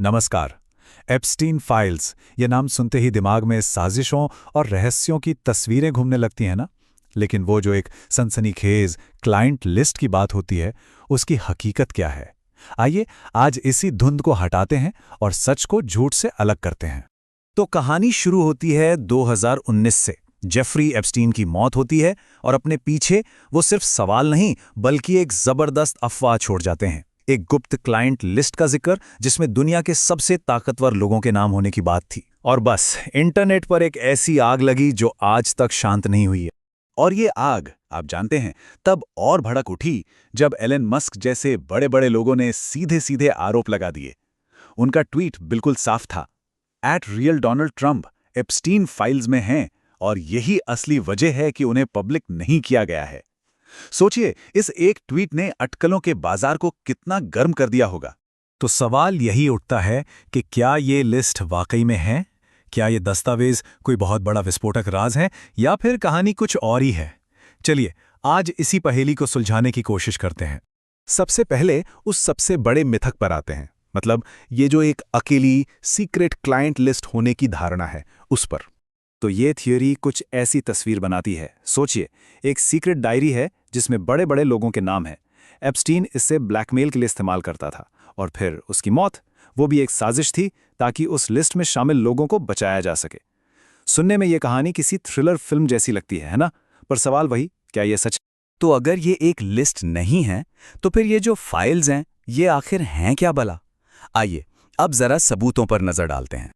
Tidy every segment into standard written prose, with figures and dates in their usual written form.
नमस्कार। Epstein files ये नाम सुनते ही दिमाग में साजिशों और रहस्यों की तस्वीरें घूमने लगती हैं ना। लेकिन वो जो एक सनसनीखेज क्लाइंट लिस्ट की बात होती है, उसकी हकीकत क्या है? आइए आज इसी धुंध को हटाते हैं और सच को झूठ से अलग करते हैं। तो कहानी शुरू होती है 2019 से। जेफरी एप्स्टीन की मौत होती है और अपने पीछे वो सिर्फ सवाल नहीं बल्कि एक जबरदस्त अफवाह छोड़ जाते हैं। एक गुप्त क्लाइंट लिस्ट का जिक्र जिसमें दुनिया के सबसे ताकतवर लोगों के नाम होने की बात थी। और बस इंटरनेट पर एक ऐसी आग लगी जो आज तक शांत नहीं हुई है। और ये आग आप जानते हैं तब और भड़क उठी जब एलन मस्क जैसे बड़े बड़े लोगों ने सीधे सीधे आरोप लगा दिए। उनका ट्वीट बिल्कुल साफ था, @real Donald Trump Epstein files में हैं और यही असली वजह है कि उन्हें पब्लिक नहीं किया गया है। सोचिए, इस एक ट्वीट ने अटकलों के बाजार को कितना गर्म कर दिया होगा। तो सवाल यही उठता है कि क्या ये लिस्ट वाकई में है? क्या ये दस्तावेज कोई बहुत बड़ा विस्फोटक राज है या फिर कहानी कुछ और ही है? चलिए आज इसी पहेली को सुलझाने की कोशिश करते हैं। सबसे पहले उस सबसे बड़े मिथक पर आते हैं, मतलब ये जो एक अकेली सीक्रेट क्लाइंट लिस्ट होने की धारणा है उस पर। तो ये थियोरी कुछ ऐसी तस्वीर बनाती है। सोचिए, एक सीक्रेट डायरी है जिसमें बड़े बड़े लोगों के नाम हैं। एप्स्टीन इससे ब्लैकमेल के लिए इस्तेमाल करता था और फिर उसकी मौत, वो भी एक साजिश थी ताकि उस लिस्ट में शामिल लोगों को बचाया जा सके। सुनने में ये कहानी किसी थ्रिलर फिल्म जैसी लगती है ना? पर सवाल वही, क्या ये सच? तो अगर ये एक लिस्ट नहीं है तो फिर ये जो फाइल्स हैं ये आखिर हैं क्या भला? आइए अब जरा सबूतों पर नजर डालते हैं।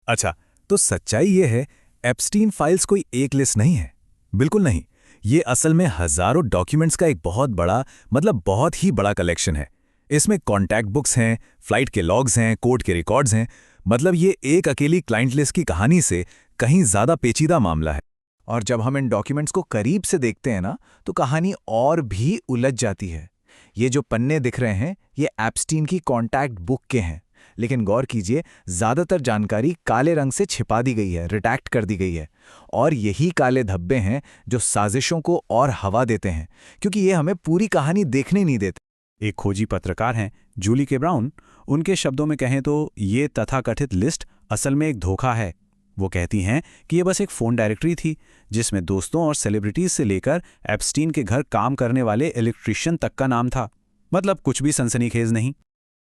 अच्छा, तो सच्चाई ये है, एप्स्टीन फाइल्स कोई एक लिस्ट नहीं है। बिल्कुल नहीं, ये असल में हजारों डॉक्यूमेंट्स का एक बहुत बड़ा, मतलब बहुत ही बड़ा कलेक्शन है। इसमें कॉन्टैक्ट बुक्स हैं, फ्लाइट के लॉग्स हैं, कोर्ट के रिकॉर्ड्स हैं। मतलब ये एक अकेली क्लाइंट लिस्ट की कहानी से कहीं ज्यादा पेचीदा मामला है। और जब हम इन डॉक्यूमेंट्स को करीब से देखते हैं ना, तो कहानी और भी उलझ जाती है। ये जो पन्ने दिख रहे हैं ये एप्स्टीन की कॉन्टैक्ट बुक के हैं, लेकिन गौर कीजिए, ज्यादातर जानकारी काले रंग से छिपा दी गई है, रिडैक्ट कर दी गई है। और यही काले धब्बे हैं जो साजिशों को और हवा देते हैं, क्योंकि ये हमें पूरी कहानी देखने नहीं देते। एक खोजी पत्रकार हैं जूली के ब्राउन, उनके शब्दों में कहें तो ये तथाकथित लिस्ट असल में एक धोखा है। वो कहती हैं कि ये बस एक फ़ोन डायरेक्टरी थी जिसमें दोस्तों और सेलिब्रिटीज से लेकर एप्स्टीन के घर काम करने वाले इलेक्ट्रीशियन तक का नाम था। मतलब कुछ भी सनसनीखेज नहीं।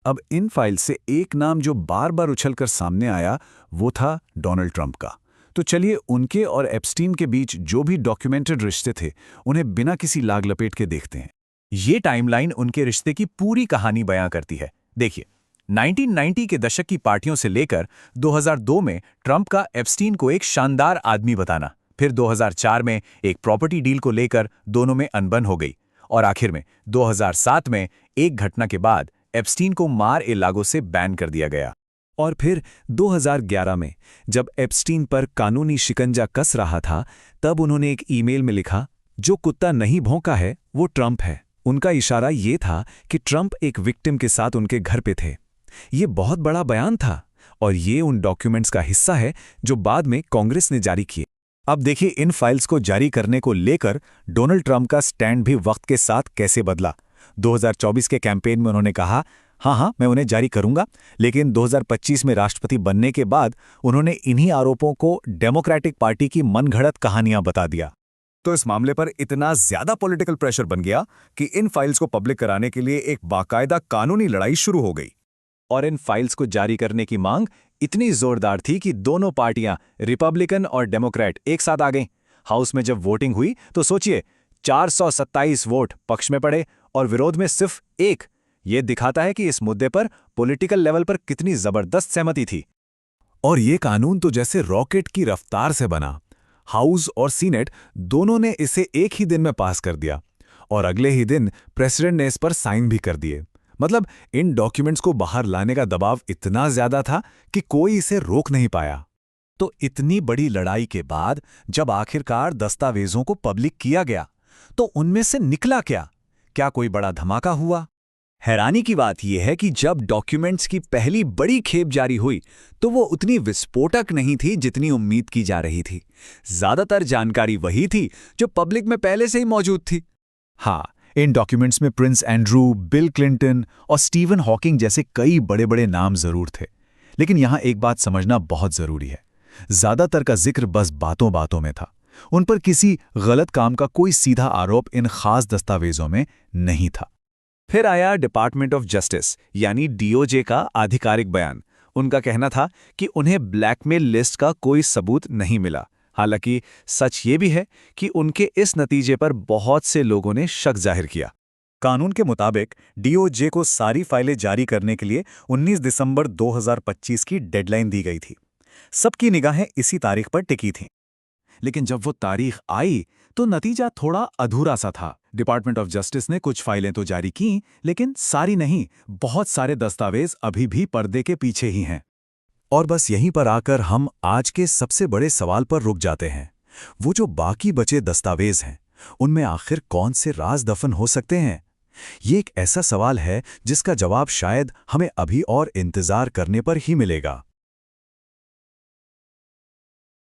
अब इन फाइल से एक नाम जो बार बार उछलकर सामने आया वो था डोनाल्ड ट्रंप का। तो चलिए उनके और एप्स्टीन के बीच जो भी डॉक्यूमेंटेड रिश्ते थे उन्हें बिना किसी लाग लपेट के देखते हैं। ये टाइमलाइन उनके रिश्ते की पूरी कहानी बयां करती है। देखिए, 1990 के दशक की पार्टियों से लेकर 2002 में ट्रंप का एप्स्टीन को एक शानदार आदमी बताना, फिर 2004 में एक प्रॉपर्टी डील को लेकर दोनों में अनबन हो गई, और आखिर में 2007 में एक घटना के बाद एप्स्टीन को मार-ए-लागो से बैन कर दिया गया। और फिर 2011 में जब एप्स्टीन पर कानूनी शिकंजा कस रहा था, तब उन्होंने एक ईमेल में लिखा, जो कुत्ता नहीं भौंका है वो ट्रंप है। उनका इशारा ये था कि ट्रंप एक विक्टिम के साथ उनके घर पे थे। ये बहुत बड़ा बयान था और ये उन डॉक्यूमेंट्स का हिस्सा है जो बाद में कांग्रेस ने जारी किए। अब देखिए इन फाइल्स को जारी करने को लेकर डोनाल्ड ट्रंप का स्टैंड भी वक्त के साथ कैसे बदला। 2024 के कैंपेन में उन्होंने कहा, हाँ मैं उन्हें जारी करूंगा, लेकिन 2025 में राष्ट्रपति बनने के बाद उन्होंने इन्हीं आरोपों को डेमोक्रेटिक पार्टी की मनगढ़ंत कहानियां बता दिया। तो इस मामले पर इतना ज्यादा पॉलिटिकल प्रेशर बन गया कि इन फाइल्स को पब्लिक कराने के लिए एक बाकायदा कानूनी लड़ाई शुरू हो गई। और इन फाइल्स को जारी करने की मांग इतनी जोरदार थी कि दोनों पार्टियां, रिपब्लिकन और डेमोक्रेट, एक साथ आ गईं। हाउस में जब वोटिंग हुई तो सोचिए, 427 वोट पक्ष में पड़े और विरोध में सिर्फ एक। ये दिखाता है कि इस मुद्दे पर पॉलिटिकल लेवल पर कितनी जबरदस्त सहमति थी। और ये कानून तो जैसे रॉकेट की रफ्तार से बना। हाउस और सीनेट दोनों ने इसे एक ही दिन में पास कर दिया और अगले ही दिन प्रेसिडेंट ने इस पर साइन भी कर दिए। मतलब इन डॉक्यूमेंट्स को बाहर लाने का दबाव इतना ज्यादा था कि कोई इसे रोक नहीं पाया। तो इतनी बड़ी लड़ाई के बाद जब आखिरकार दस्तावेजों को पब्लिक किया गया तो उनमें से निकला क्या? क्या कोई बड़ा धमाका हुआ? हैरानी की बात यह है कि जब डॉक्यूमेंट्स की पहली बड़ी खेप जारी हुई तो वो उतनी विस्फोटक नहीं थी जितनी उम्मीद की जा रही थी। ज्यादातर जानकारी वही थी जो पब्लिक में पहले से ही मौजूद थी। हाँ, इन डॉक्यूमेंट्स में प्रिंस एंड्रू, बिल क्लिंटन और स्टीवन हॉकिंग जैसे कई बड़े बड़े नाम जरूर थे, लेकिन यहाँ एक बात समझना बहुत जरूरी है। ज्यादातर का जिक्र बस बातों बातों में था। उन पर किसी गलत काम का कोई सीधा आरोप इन खास दस्तावेजों में नहीं था। फिर आया डिपार्टमेंट ऑफ जस्टिस यानी डीओजे का आधिकारिक बयान। उनका कहना था कि उन्हें ब्लैकमेल लिस्ट का कोई सबूत नहीं मिला। हालांकि सच ये भी है कि उनके इस नतीजे पर बहुत से लोगों ने शक जाहिर किया। कानून के मुताबिक डीओजे को सारी फाइलें जारी करने के लिए 19 दिसंबर 2025 की डेडलाइन दी गई थी। सबकी निगाहें इसी तारीख पर टिकी थीं। लेकिन जब वो तारीख आई तो नतीजा थोड़ा अधूरा सा था। डिपार्टमेंट ऑफ जस्टिस ने कुछ फाइलें तो जारी की, लेकिन सारी नहीं। बहुत सारे दस्तावेज अभी भी पर्दे के पीछे ही हैं। और बस यहीं पर आकर हम आज के सबसे बड़े सवाल पर रुक जाते हैं। वो जो बाकी बचे दस्तावेज हैं, उनमें आखिर कौन से राज दफन हो सकते हैं? ये एक ऐसा सवाल है जिसका जवाब शायद हमें अभी और इंतजार करने पर ही मिलेगा।